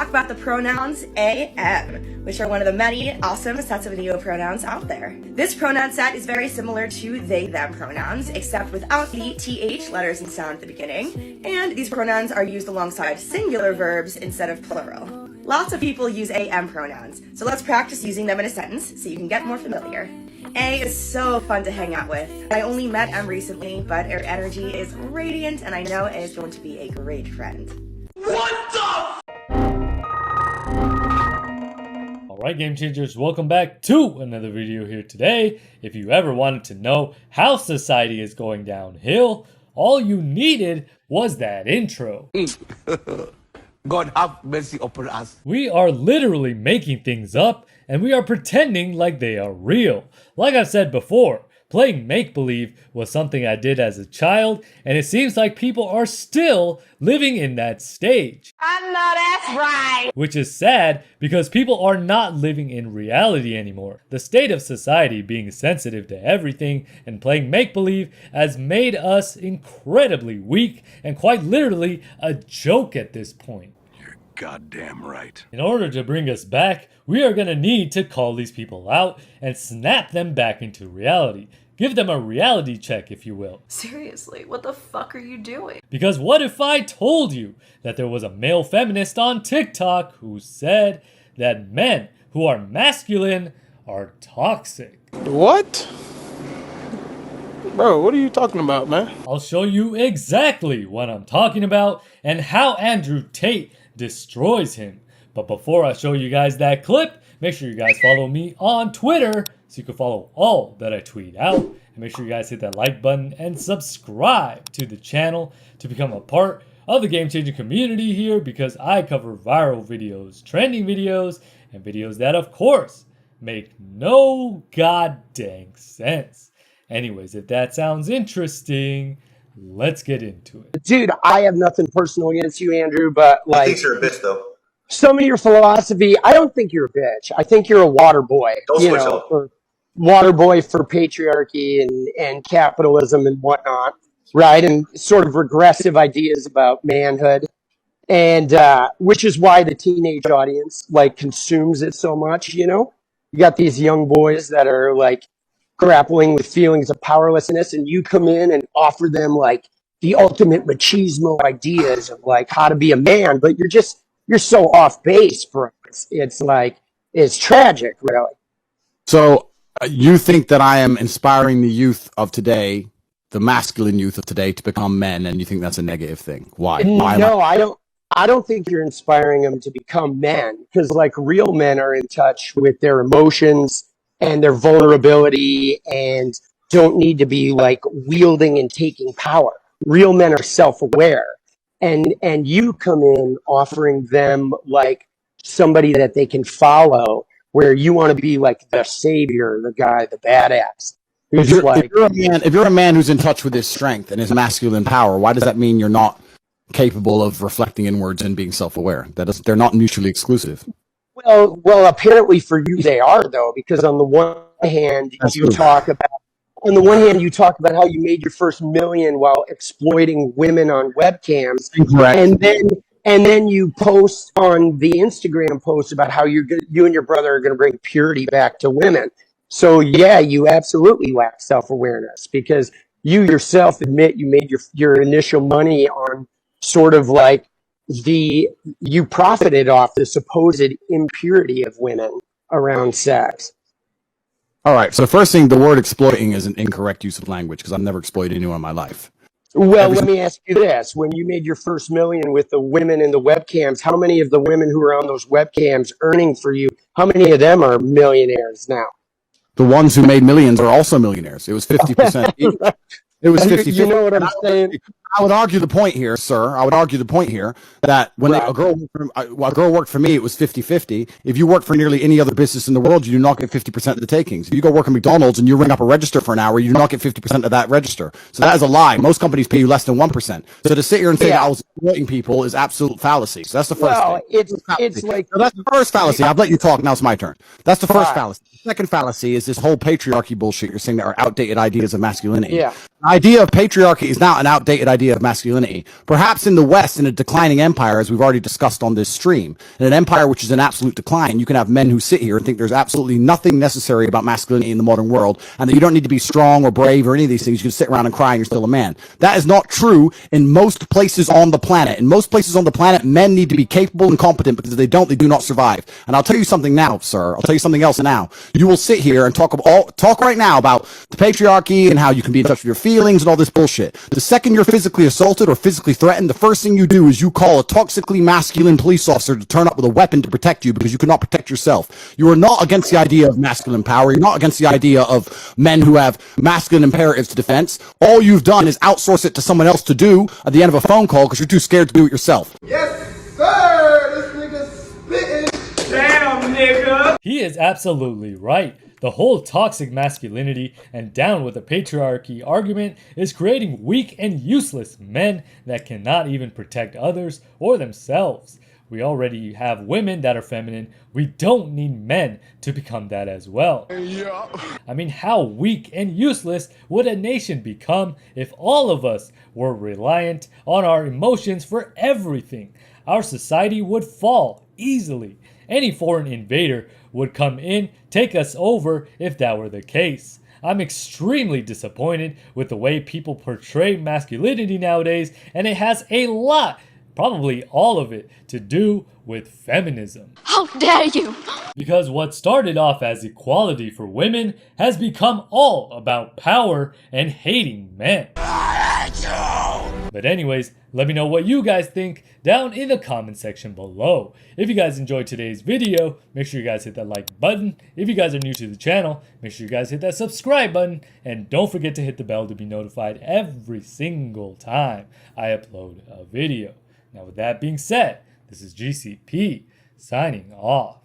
talk about the pronouns AM, which are one of the many awesome sets of neopronouns out there. This pronoun set is very similar to they, them pronouns, except without the TH letters and sound at the beginning, and these pronouns are used alongside singular verbs instead of plural. Lots of people use AM pronouns, so let's practice using them in a sentence so you can get more familiar. A is so fun to hang out with. I only met M recently, but her energy is radiant, and I know A is going to be a great friend. What the? Alright, Game Changers, welcome back to another video here today. If you ever wanted to know how society is going downhill, all you needed was that intro. God have mercy upon us. We are literally making things up, and we are pretending like they are real. Like I've said before, playing make-believe was something I did as a child, and it seems like people are still living in that stage. I know that's right! Which is sad, because people are not living in reality anymore. The state of society being sensitive to everything and playing make-believe has made us incredibly weak and quite literally a joke at this point. You're goddamn right. In order to bring us back, we are going to need to call these people out and snap them back into reality. Give them a reality check, if you will. Seriously, what the fuck are you doing? Because what if I told you that there was a male feminist on TikTok who said that men who are masculine are toxic? What? Bro, what are you talking about, man? I'll show you exactly what I'm talking about and how Andrew Tate destroys him. But before I show you guys that clip, make sure you guys follow me on Twitter so you can follow all that I tweet out. And make sure you guys hit that like button and subscribe to the channel to become a part of the Game Changing community here, because I cover viral videos, trending videos, and videos that, of course, make no goddamn sense. Anyways, if that sounds interesting, let's get into it. Dude, I have nothing personal against you, Andrew, but like, I think you're a bitch, though. Some of your philosophy, I don't think you're a bitch. I think you're a water boy. Don't switch up. Water boy for patriarchy and capitalism and whatnot, right? And sort of regressive ideas about manhood, and which is why the teenage audience like consumes it so much. You know, you got these young boys that are like grappling with feelings of powerlessness, and you come in and offer them like the ultimate machismo ideas of like how to be a man, but you're so off base, bro. It's like, it's tragic, really. So you think that I am inspiring the youth of today, the masculine youth of today, to become men, and you think that's a negative thing? Why? No, I don't think you're inspiring them to become men, because like real men are in touch with their emotions and their vulnerability and don't need to be like wielding and taking power. Real men are self-aware. And you come in offering them like somebody that they can follow, where you want to be like the savior, the guy, the badass. If you're a man who's in touch with his strength and his masculine power, why does that mean you're not capable of reflecting inwards and being self-aware? They're not mutually exclusive. Well, apparently for you they are, though, because on the one hand you talk about how you made your first million while exploiting women on webcams. Correct. And then you post on the Instagram post about how you and your brother are going to bring purity back to women. So yeah, you absolutely lack self-awareness, because you yourself admit you made your initial money on sort of like you profited off the supposed impurity of women around sex. All right. So first thing, the word exploiting is an incorrect use of language, because I've never exploited anyone in my life. Well, let me ask you this. When you made your first million with the women in the webcams, how many of the women who were on those webcams earning for you, how many of them are millionaires now? The ones who made millions are also millionaires. It was 50%. It was 50-50. You know what I'm saying? I would argue the point here, sir. I would argue the point here that when a girl worked for me, it was 50-50. If you work for nearly any other business in the world, you do not get 50% of the takings. If you go work at McDonald's and you ring up a register for an hour, you do not get 50% of that register. So that is a lie. Most companies pay you less than 1%. So to sit here and say that I was exploiting people is absolute fallacy. So that's the first thing. It's like... So that's the first fallacy. I've let you talk. Now it's my turn. That's the first fallacy. The second fallacy is this whole patriarchy bullshit you're saying that are outdated ideas of masculinity. Yeah. The idea of patriarchy is not an outdated idea idea of masculinity. Perhaps in the West, in a declining empire, as we've already discussed on this stream, in an empire which is in absolute decline, you can have men who sit here and think there's absolutely nothing necessary about masculinity in the modern world, and that you don't need to be strong or brave or any of these things. You can sit around and cry and you're still a man. That is not true in most places on the planet. In most places on the planet, men need to be capable and competent, because if they don't, they do not survive. And I'll tell you something now, sir. I'll tell you something else now. You will sit here and talk right now about the patriarchy and how you can be in touch with your feelings and all this bullshit. The second you're physically assaulted or physically threatened, the first thing you do is you call a toxically masculine police officer to turn up with a weapon to protect you, because you cannot protect yourself. You are not against the idea of masculine power. You're not against the idea of men who have masculine imperatives to defense. All you've done is outsource it to someone else to do at the end of a phone call because you're too scared to do it yourself. Yes, sir! This nigga's spitting. Damn, nigga! He is absolutely right. The whole toxic masculinity and down with the patriarchy argument is creating weak and useless men that cannot even protect others or themselves. We already have women that are feminine. We don't need men to become that as well. I mean, how weak and useless would a nation become if all of us were reliant on our emotions for everything? Our society would fall easily. Any foreign invader would come in, take us over if that were the case. I'm extremely disappointed with the way people portray masculinity nowadays, and it has a lot, probably all of it, to do with feminism. How dare you! Because what started off as equality for women has become all about power and hating men. But anyways, let me know what you guys think down in the comment section below. If you guys enjoyed today's video, make sure you guys hit that like button. If you guys are new to the channel, make sure you guys hit that subscribe button. And don't forget to hit the bell to be notified every single time I upload a video. Now with that being said, this is GCP signing off.